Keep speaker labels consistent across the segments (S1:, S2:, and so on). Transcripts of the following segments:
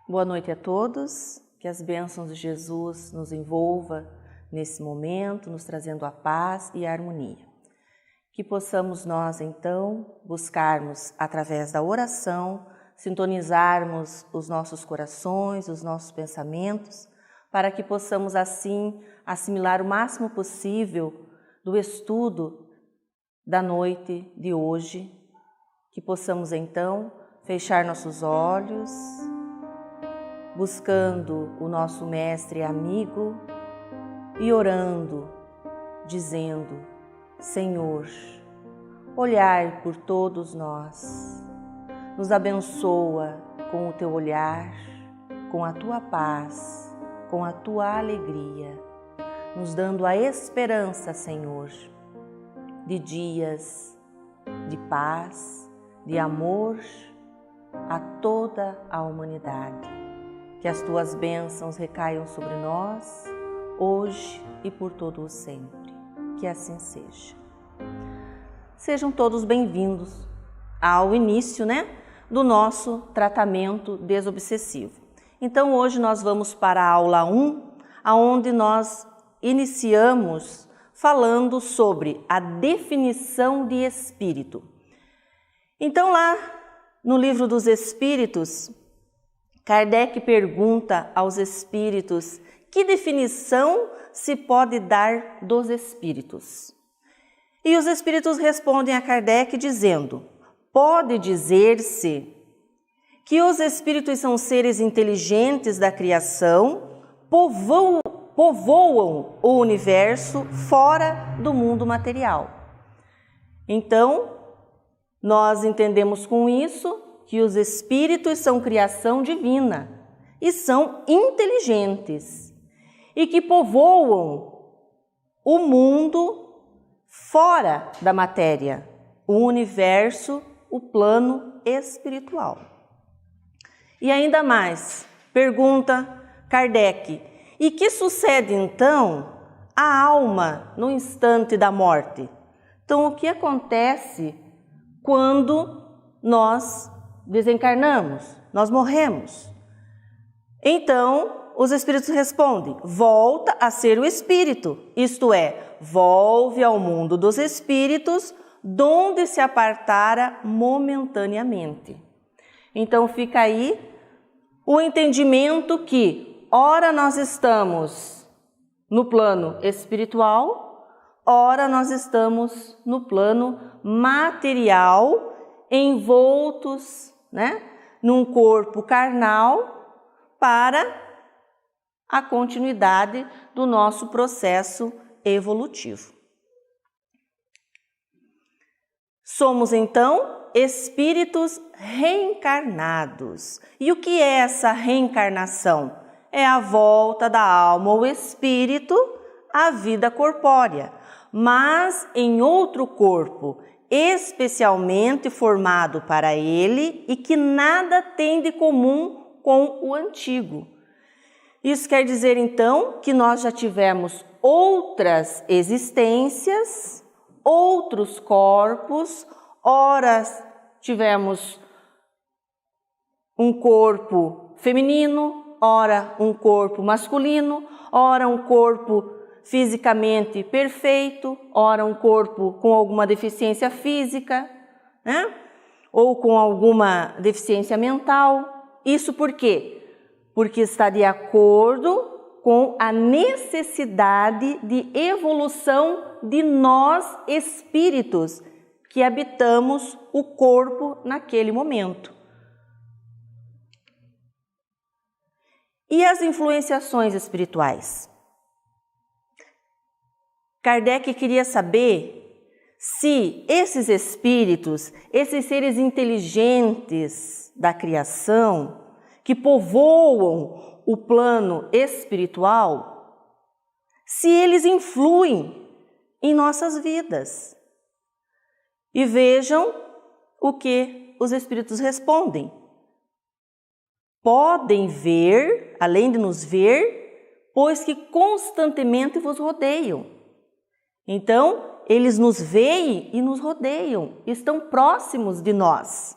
S1: Boa noite a todos, que as bênçãos de Jesus nos envolva nesse momento, nos trazendo a paz e a harmonia. Que possamos nós, então, buscarmos, através da oração, sintonizarmos os nossos corações, os nossos pensamentos, para que possamos, assim, assimilar o máximo possível do estudo da noite de hoje, que possamos, então, fechar nossos olhos, buscando o nosso mestre e amigo e orando, dizendo: Senhor, olhai por todos nós, nos abençoa com o teu olhar, com a tua paz, com a tua alegria, nos dando a esperança, Senhor, de dias de paz, de amor a toda a humanidade. Que as tuas bênçãos recaiam sobre nós, hoje e por todo o sempre. Que assim seja. Sejam todos bem-vindos ao início, do nosso tratamento desobsessivo. Então, hoje nós vamos para a aula 1, onde nós iniciamos falando sobre a definição de espírito. Então, lá no Livro dos Espíritos, Kardec pergunta aos espíritos que definição se pode dar dos espíritos. E os espíritos respondem a Kardec dizendo: pode dizer-se que os espíritos são seres inteligentes da criação, povoam o universo fora do mundo material. Então, nós entendemos com isso que os espíritos são criação divina e são inteligentes e que povoam o mundo fora da matéria, o universo, o plano espiritual. E ainda mais, pergunta Kardec: e que sucede então à alma no instante da morte? Então, o que acontece quando nós desencarnamos, nós morremos? Então, os espíritos respondem: volta a ser o espírito, isto é, volve ao mundo dos espíritos, donde se apartara momentaneamente. Então, fica aí o entendimento que, ora nós estamos no plano espiritual, ora nós estamos no plano material, envoltos, num corpo carnal, para a continuidade do nosso processo evolutivo. Somos, então, espíritos reencarnados. E o que é essa reencarnação? É a volta da alma ou espírito à vida corpórea, mas em outro corpo, especialmente formado para ele e que nada tem de comum com o antigo. Isso quer dizer, então, que nós já tivemos outras existências, outros corpos, ora tivemos um corpo feminino, ora um corpo masculino, ora um corpo fisicamente perfeito, ora um corpo com alguma deficiência física, ou com alguma deficiência mental. Isso por quê? Porque está de acordo com a necessidade de evolução de nós espíritos que habitamos o corpo naquele momento. E as influenciações espirituais? Kardec queria saber se esses espíritos, esses seres inteligentes da criação, que povoam o plano espiritual, se eles influem em nossas vidas. E vejam o que os espíritos respondem. Podem ver, além de nos ver, pois que constantemente vos rodeiam. Então, eles nos veem e nos rodeiam, estão próximos de nós.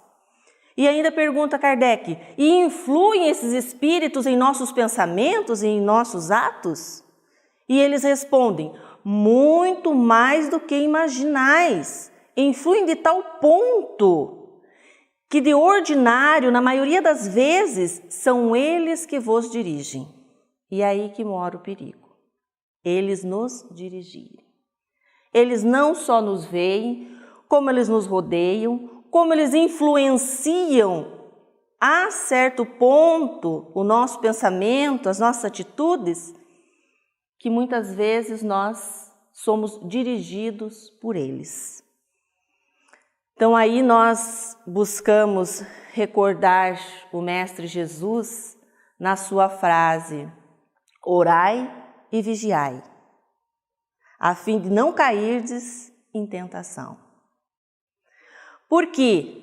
S1: E ainda pergunta Kardec, e influem esses espíritos em nossos pensamentos e em nossos atos? E eles respondem, muito mais do que imaginais. Influem de tal ponto que de ordinário, na maioria das vezes, são eles que vos dirigem. E é aí que mora o perigo. Eles nos dirigirem. Eles não só nos veem, como eles nos rodeiam, como eles influenciam a certo ponto o nosso pensamento, as nossas atitudes, que muitas vezes nós somos dirigidos por eles. Então aí nós buscamos recordar o Mestre Jesus na sua frase, orai e vigiai, a fim de não cairdes em tentação. Porque,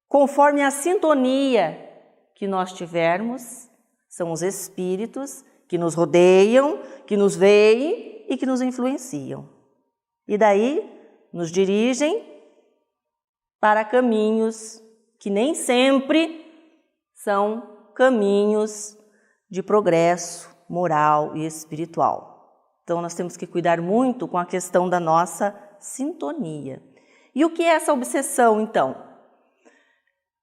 S1: conforme a sintonia que nós tivermos, são os espíritos que nos rodeiam, que nos veem e que nos influenciam. E daí nos dirigem para caminhos que nem sempre são caminhos de progresso moral e espiritual. Então nós temos que cuidar muito com a questão da nossa sintonia. E o que é essa obsessão, então?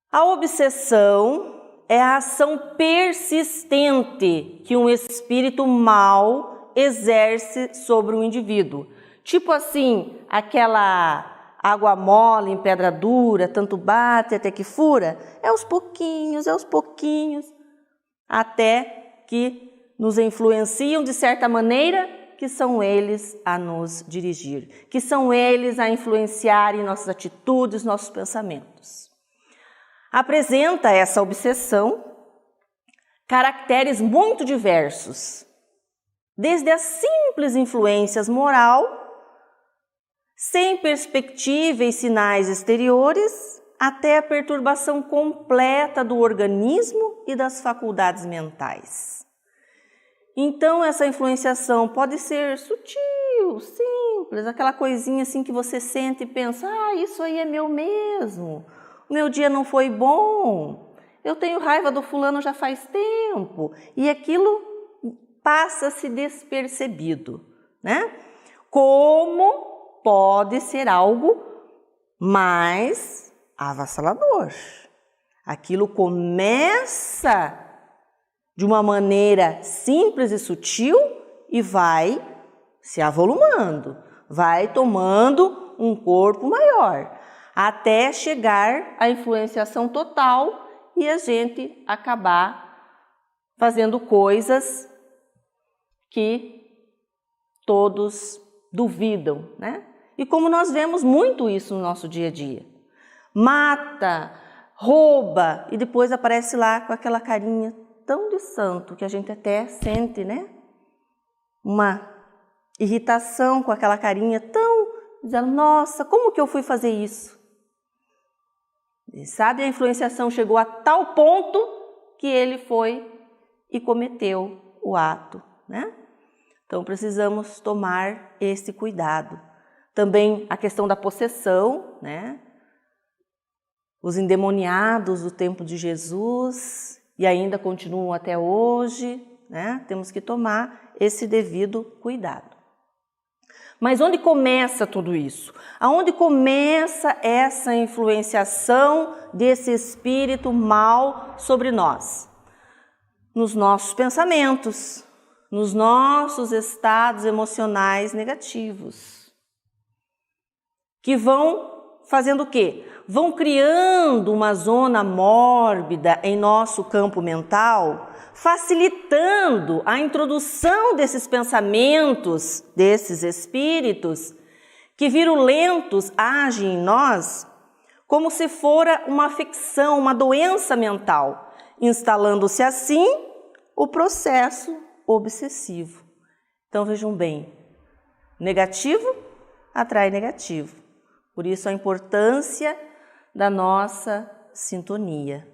S1: A obsessão é a ação persistente que um espírito mau exerce sobre um indivíduo. Tipo assim, aquela água mole em pedra dura, tanto bate até que fura. É aos pouquinhos, até que nos influenciam de certa maneira, que são eles a nos dirigir, que são eles a influenciarem nossas atitudes, nossos pensamentos. Apresenta essa obsessão caracteres muito diversos, desde as simples influências moral, sem perspectiva e sinais exteriores, até a perturbação completa do organismo e das faculdades mentais. Então, essa influenciação pode ser sutil, simples, aquela coisinha assim que você sente e pensa, isso aí é meu mesmo, o meu dia não foi bom, eu tenho raiva do fulano já faz tempo, e aquilo passa-se despercebido, né? Como pode ser algo mais avassalador. Aquilo começa de uma maneira simples e sutil e vai se avolumando, vai tomando um corpo maior, até chegar à influenciação total e a gente acabar fazendo coisas que todos duvidam, né? E como nós vemos muito isso no nosso dia a dia. Mata, rouba e depois aparece lá com aquela carinha tão de santo que a gente até sente, né? Uma irritação com aquela carinha tão dizendo, nossa, como que eu fui fazer isso? E sabe, a influenciação chegou a tal ponto que ele foi e cometeu o ato, né? Então precisamos tomar esse cuidado. Também a questão da possessão, né? Os endemoniados do tempo de Jesus e ainda continuam até hoje, né? Temos que tomar esse devido cuidado. Mas onde começa tudo isso? Aonde começa essa influenciação desse espírito mal sobre nós? Nos nossos pensamentos, nos nossos estados emocionais negativos, que vão fazendo o quê? Vão criando uma zona mórbida em nosso campo mental, facilitando a introdução desses pensamentos, desses espíritos, que virulentos agem em nós, como se fora uma afecção, uma doença mental, instalando-se assim o processo obsessivo. Então vejam bem, negativo atrai negativo. Por isso a importância da nossa sintonia.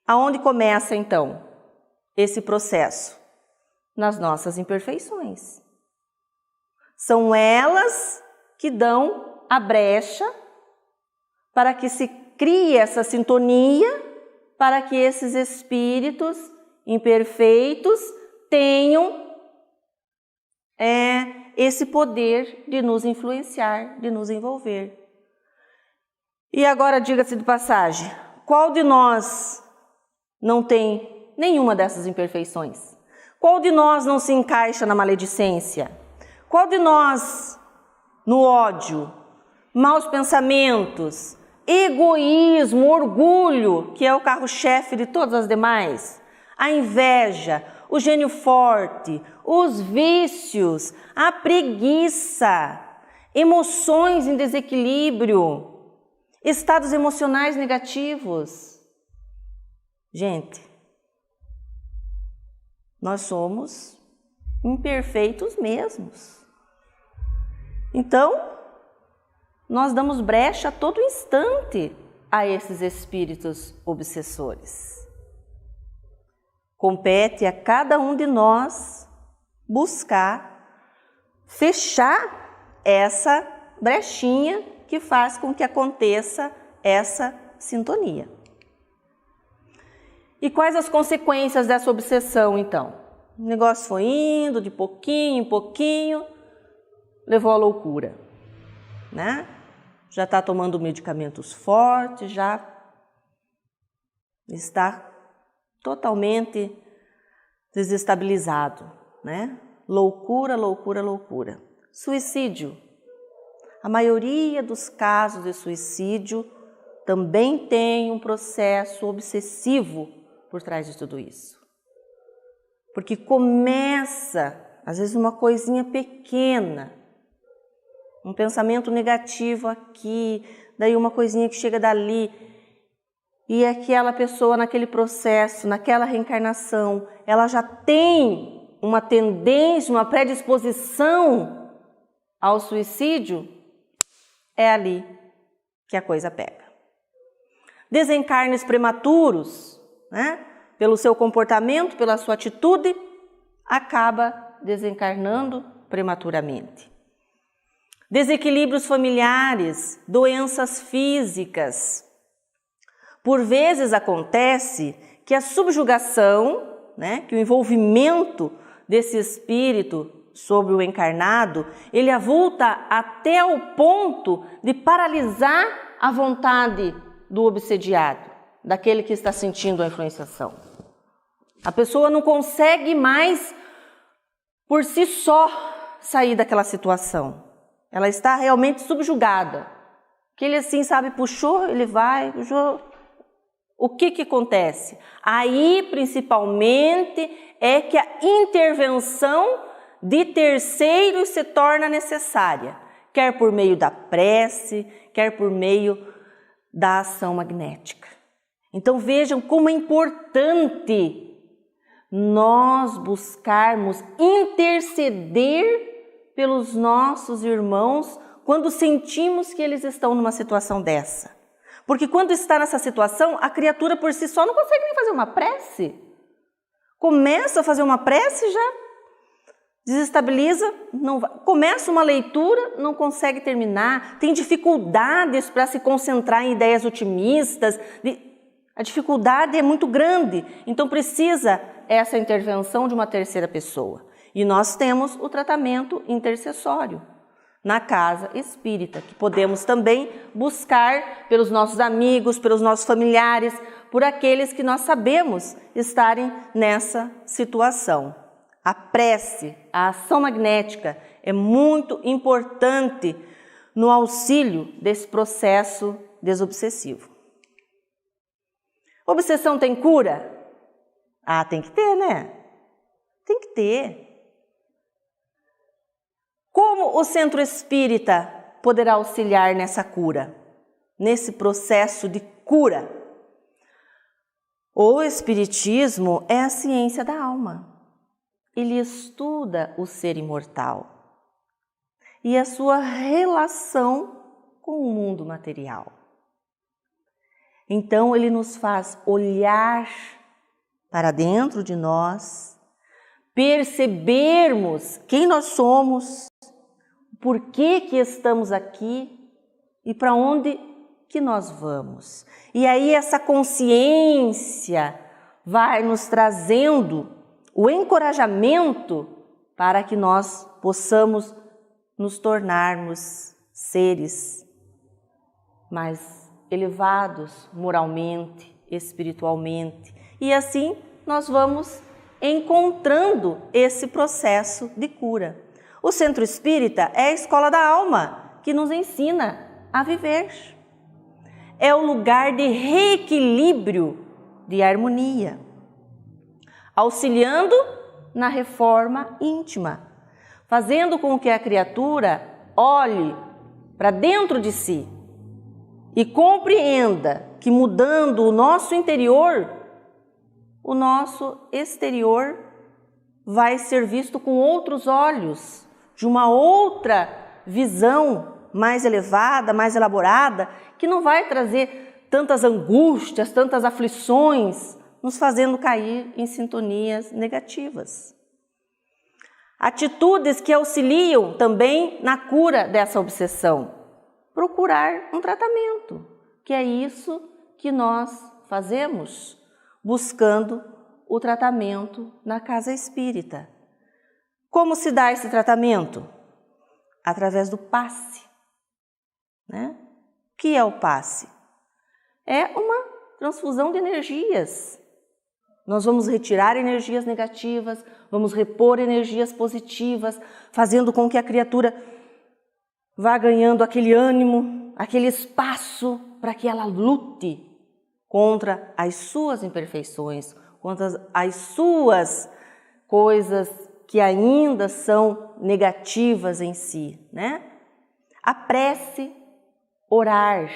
S1: Aonde começa então esse processo? Nas nossas imperfeições. São elas que dão a brecha para que se crie essa sintonia, para que esses espíritos imperfeitos tenham esse poder de nos influenciar, de nos envolver. E agora, diga-se de passagem, qual de nós não tem nenhuma dessas imperfeições? Qual de nós não se encaixa na maledicência? Qual de nós no ódio, maus pensamentos, egoísmo, orgulho, que é o carro-chefe de todas as demais, a inveja, o gênio forte, os vícios, a preguiça, emoções em desequilíbrio, estados emocionais negativos? Gente, nós somos imperfeitos mesmos. Então, nós damos brecha a todo instante a esses espíritos obsessores. Compete a cada um de nós buscar fechar essa brechinha que faz com que aconteça essa sintonia. E quais as consequências dessa obsessão, então? O negócio foi indo de pouquinho em pouquinho, levou à loucura, né? Já está tomando medicamentos fortes, já está totalmente desestabilizado, né? Loucura, loucura, loucura. Suicídio. A maioria dos casos de suicídio também tem um processo obsessivo por trás de tudo isso. Porque começa, às vezes, uma coisinha pequena, um pensamento negativo aqui, daí uma coisinha que chega dali, e aquela pessoa naquele processo, naquela reencarnação, ela já tem uma tendência, uma predisposição ao suicídio, é ali que a coisa pega. Desencarnes prematuros, né? Pelo seu comportamento, pela sua atitude, acaba desencarnando prematuramente. Desequilíbrios familiares, doenças físicas. Por vezes acontece que a subjugação, né, que o envolvimento desse espírito sobre o encarnado, ele avulta até o ponto de paralisar a vontade do obsediado, daquele que está sentindo a influenciação. A pessoa não consegue mais, por si só, sair daquela situação. Ela está realmente subjugada. Que ele assim, sabe, puxou, ele vai, puxou. O que acontece? Aí, principalmente, é que a intervenção de terceiros se torna necessária, quer por meio da prece, quer por meio da ação magnética. Então vejam como é importante nós buscarmos interceder pelos nossos irmãos quando sentimos que eles estão numa situação dessa. Porque quando está nessa situação, a criatura por si só não consegue nem fazer uma prece. Começa a fazer uma prece e já desestabiliza, não vai. Começa uma leitura, não consegue terminar, tem dificuldades para se concentrar em ideias otimistas, a dificuldade é muito grande, então precisa essa intervenção de uma terceira pessoa. E nós temos o tratamento intercessório na casa espírita, que podemos também buscar pelos nossos amigos, pelos nossos familiares, por aqueles que nós sabemos estarem nessa situação. A prece, a ação magnética é muito importante no auxílio desse processo desobsessivo. Obsessão tem cura? Ah, tem que ter, né? Tem que ter. Como o centro espírita poderá auxiliar nessa cura, nesse processo de cura? O espiritismo é a ciência da alma. Ele estuda o ser imortal e a sua relação com o mundo material. Então, ele nos faz olhar para dentro de nós, percebermos quem nós somos, por que estamos aqui, e para onde que nós vamos. E aí essa consciência vai nos trazendo o encorajamento para que nós possamos nos tornarmos seres mais elevados moralmente, espiritualmente. E assim nós vamos encontrando esse processo de cura. O Centro Espírita é a escola da alma que nos ensina a viver. É o lugar de reequilíbrio, de harmonia, auxiliando na reforma íntima, fazendo com que a criatura olhe para dentro de si e compreenda que mudando o nosso interior, o nosso exterior vai ser visto com outros olhos, de uma outra visão mais elevada, mais elaborada, que não vai trazer tantas angústias, tantas aflições, nos fazendo cair em sintonias negativas. Atitudes que auxiliam também na cura dessa obsessão. Procurar um tratamento, que é isso que nós fazemos, buscando o tratamento na casa espírita. Como se dá esse tratamento? Através do passe. Né? O que é o passe? É uma transfusão de energias. Nós vamos retirar energias negativas, vamos repor energias positivas, fazendo com que a criatura vá ganhando aquele ânimo, aquele espaço para que ela lute contra as suas imperfeições, contra as suas coisas que ainda são negativas em si, né? A prece, orar,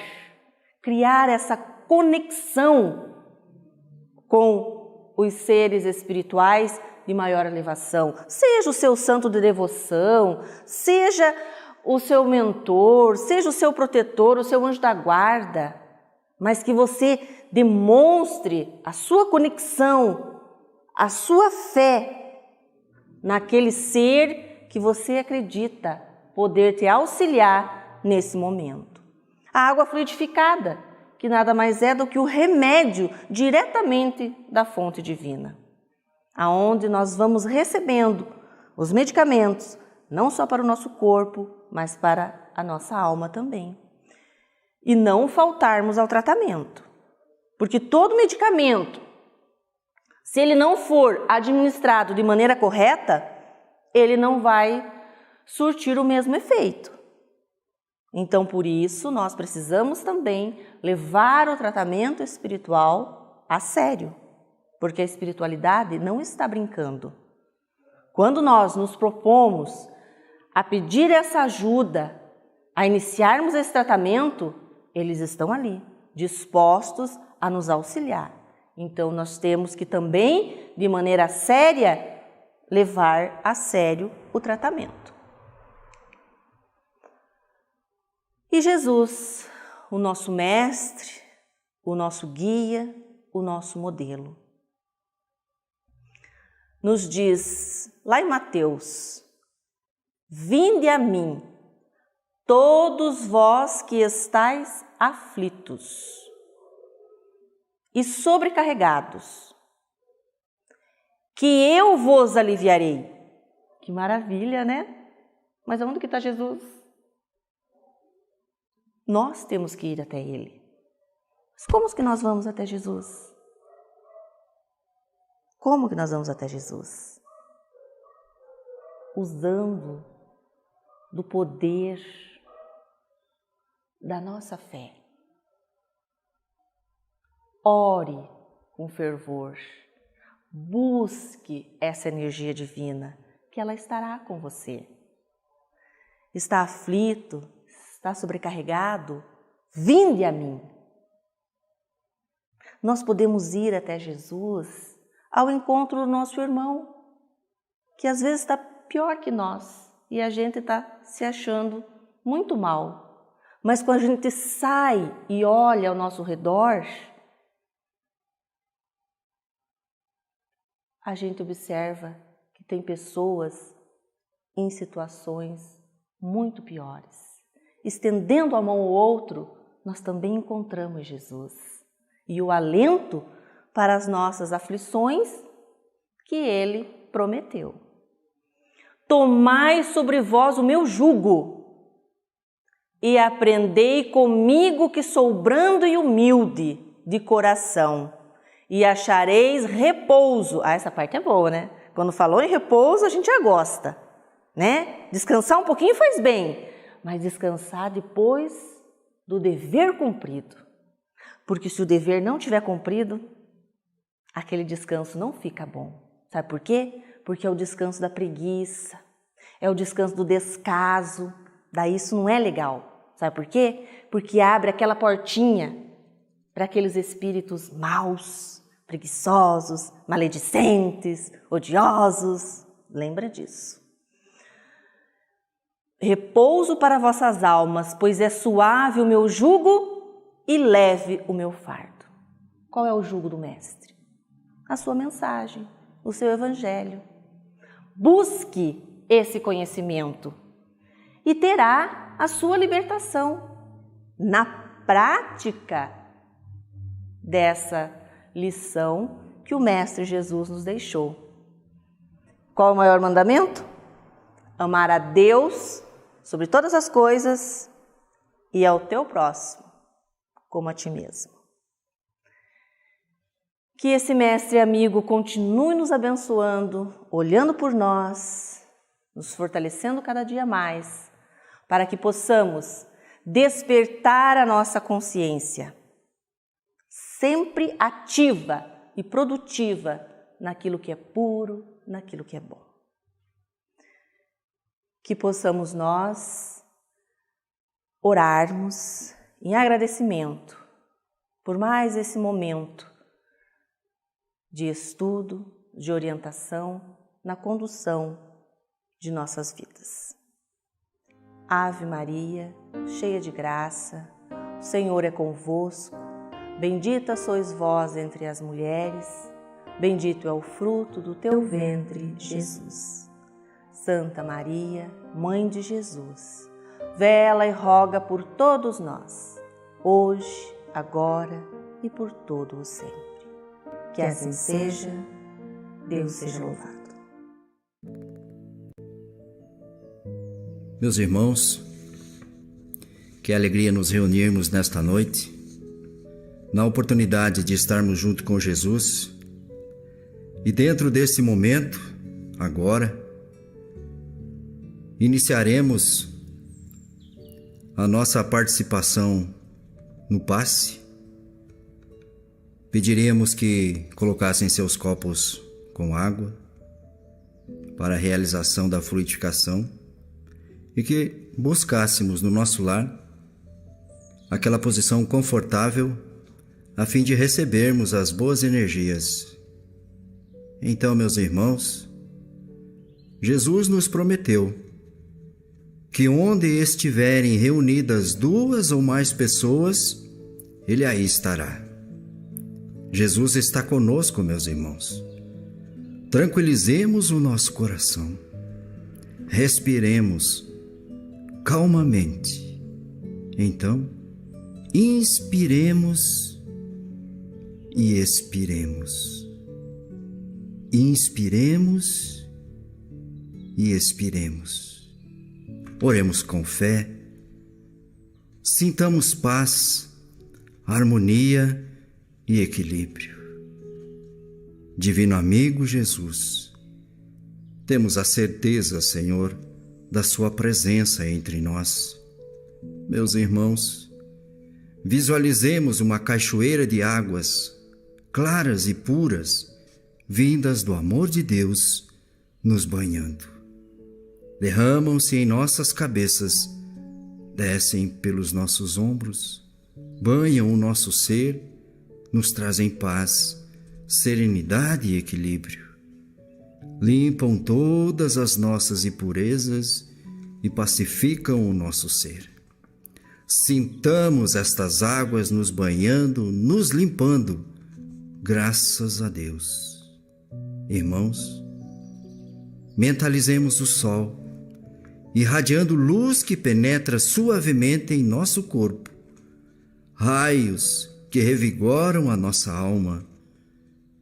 S1: criar essa conexão com os seres espirituais de maior elevação, seja o seu santo de devoção, seja o seu mentor, seja o seu protetor, o seu anjo da guarda, mas que você demonstre a sua conexão, a sua fé naquele ser que você acredita poder te auxiliar nesse momento. A água fluidificada, que nada mais é do que o remédio diretamente da fonte divina, aonde nós vamos recebendo os medicamentos, não só para o nosso corpo, mas para a nossa alma também. E não faltarmos ao tratamento, porque todo medicamento, se ele não for administrado de maneira correta, ele não vai surtir o mesmo efeito. Então, por isso, nós precisamos também levar o tratamento espiritual a sério, porque a espiritualidade não está brincando. Quando nós nos propomos a pedir essa ajuda, a iniciarmos esse tratamento, eles estão ali, dispostos a nos auxiliar. Então, nós temos que também, de maneira séria, levar a sério o tratamento. E Jesus, o nosso mestre, o nosso guia, o nosso modelo, nos diz lá em Mateus: vinde a mim, todos vós que estáis aflitos e sobrecarregados, que eu vos aliviarei. Que maravilha, né? Mas aonde que está Jesus? Nós temos que ir até Ele. Mas como que nós vamos até Jesus? Como que nós vamos até Jesus? Usando do poder da nossa fé. Ore com fervor. Busque essa energia divina, que ela estará com você. Está aflito? Está sobrecarregado? Vinde a mim. Nós podemos ir até Jesus ao encontro do nosso irmão, que às vezes está pior que nós e a gente está se achando muito mal. Mas quando a gente sai e olha ao nosso redor, a gente observa que tem pessoas em situações muito piores. estendendo a mão ao outro, nós também encontramos Jesus e o alento para as nossas aflições que Ele prometeu. Tomai sobre vós o meu jugo e aprendei comigo que sou brando e humilde de coração e achareis repouso. Essa parte é boa, né? Quando falou em repouso, a gente já gosta, né? Descansar um pouquinho faz bem, mas descansar depois do dever cumprido. Porque se o dever não tiver cumprido, aquele descanso não fica bom. Sabe por quê? Porque é o descanso da preguiça, é o descanso do descaso. Daí isso não é legal. Sabe por quê? Porque abre aquela portinha para aqueles espíritos maus, preguiçosos, maledicentes, odiosos. Lembra disso. Repouso para vossas almas, pois é suave o meu jugo e leve o meu fardo. Qual é o jugo do Mestre? A sua mensagem, o seu evangelho. Busque esse conhecimento e terá a sua libertação na prática dessa lição que o Mestre Jesus nos deixou. Qual é o maior mandamento? Amar a Deus sobre todas as coisas e ao teu próximo como a ti mesmo. Que esse mestre amigo continue nos abençoando, olhando por nós, nos fortalecendo cada dia mais, para que possamos despertar a nossa consciência, sempre ativa e produtiva naquilo que é puro, naquilo que é bom. Que possamos nós orarmos em agradecimento por mais esse momento de estudo, de orientação na condução de nossas vidas. Ave Maria, cheia de graça, o Senhor é convosco, bendita sois vós entre as mulheres, bendito é o fruto do teu ventre, Jesus. Santa Maria, Mãe de Jesus, vela e roga por todos nós, hoje, agora e por todo o sempre. Que assim seja, Deus seja louvado.
S2: Meus irmãos, que alegria nos reunirmos nesta noite, na oportunidade de estarmos junto com Jesus, e dentro desse momento, agora, iniciaremos a nossa participação no passe. Pediríamos que colocassem seus copos com água para a realização da fluidificação e que buscássemos no nosso lar aquela posição confortável a fim de recebermos as boas energias. Então, meus irmãos, Jesus nos prometeu que onde estiverem reunidas 2 ou mais pessoas, Ele aí estará. Jesus está conosco, meus irmãos. Tranquilizemos o nosso coração. Respiremos calmamente. Então, inspiremos e expiremos. Inspiremos e expiremos. Oremos com fé. Sintamos paz, harmonia e equilíbrio. Divino amigo Jesus, temos a certeza, Senhor, da sua presença entre nós. Meus irmãos, visualizemos uma cachoeira de águas claras e puras, vindas do amor de Deus, nos banhando. Derramam-se em nossas cabeças, descem pelos nossos ombros, banham o nosso ser, nos trazem paz, serenidade e equilíbrio. Limpam todas as nossas impurezas e pacificam o nosso ser. Sintamos estas águas nos banhando, nos limpando, graças a Deus. Irmãos, mentalizemos o sol irradiando luz que penetra suavemente em nosso corpo, raios que revigoram a nossa alma.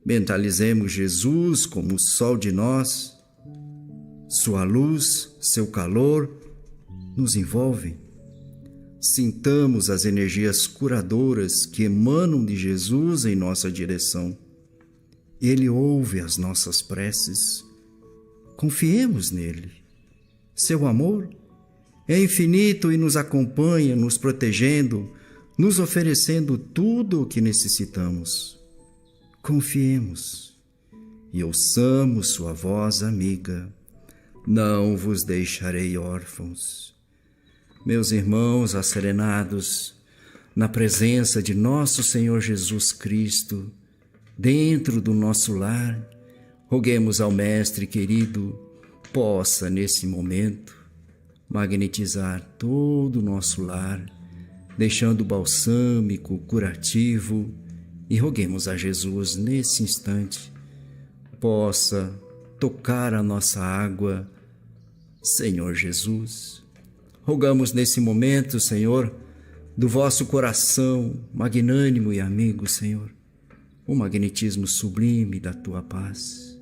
S2: Mentalizemos Jesus como o sol de nós. Sua luz, seu calor nos envolvem. Sintamos as energias curadoras que emanam de Jesus em nossa direção. Ele ouve as nossas preces. Confiemos nele. Seu amor é infinito e nos acompanha, nos protegendo, nos oferecendo tudo o que necessitamos. Confiemos e ouçamos sua voz amiga. Não vos deixarei órfãos. Meus irmãos asserenados, na presença de nosso Senhor Jesus Cristo, dentro do nosso lar, roguemos ao Mestre querido, possa nesse momento magnetizar todo o nosso lar, deixando balsâmico, curativo, e roguemos a Jesus nesse instante, possa tocar a nossa água. Senhor Jesus, rogamos nesse momento, Senhor, do vosso coração magnânimo e amigo, Senhor, o magnetismo sublime da tua paz.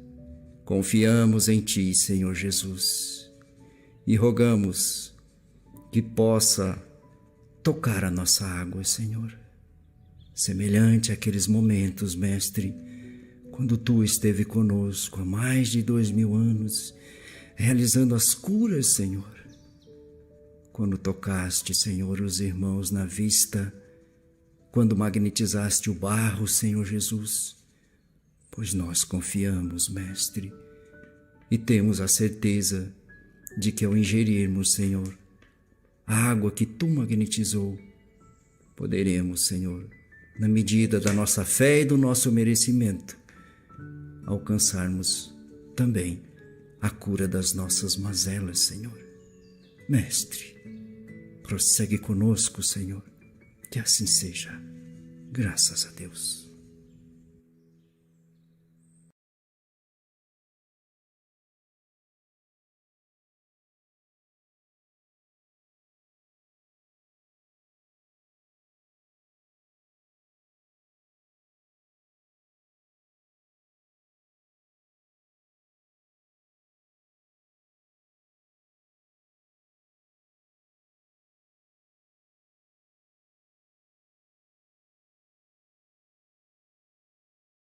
S2: Confiamos em ti, Senhor Jesus, e rogamos que possa tocar a nossa água, Senhor, semelhante àqueles momentos, Mestre, quando tu esteve conosco há mais de 2000 anos, realizando as curas, Senhor. Quando tocaste, Senhor, os irmãos na vista, quando magnetizaste o barro, Senhor Jesus, pois nós confiamos, Mestre, e temos a certeza de que ao ingerirmos, Senhor, a água que tu magnetizou, poderemos, Senhor, na medida da nossa fé e do nosso merecimento, alcançarmos também a cura das nossas mazelas, Senhor. Mestre, prossegue conosco, Senhor, que assim seja. Graças a Deus.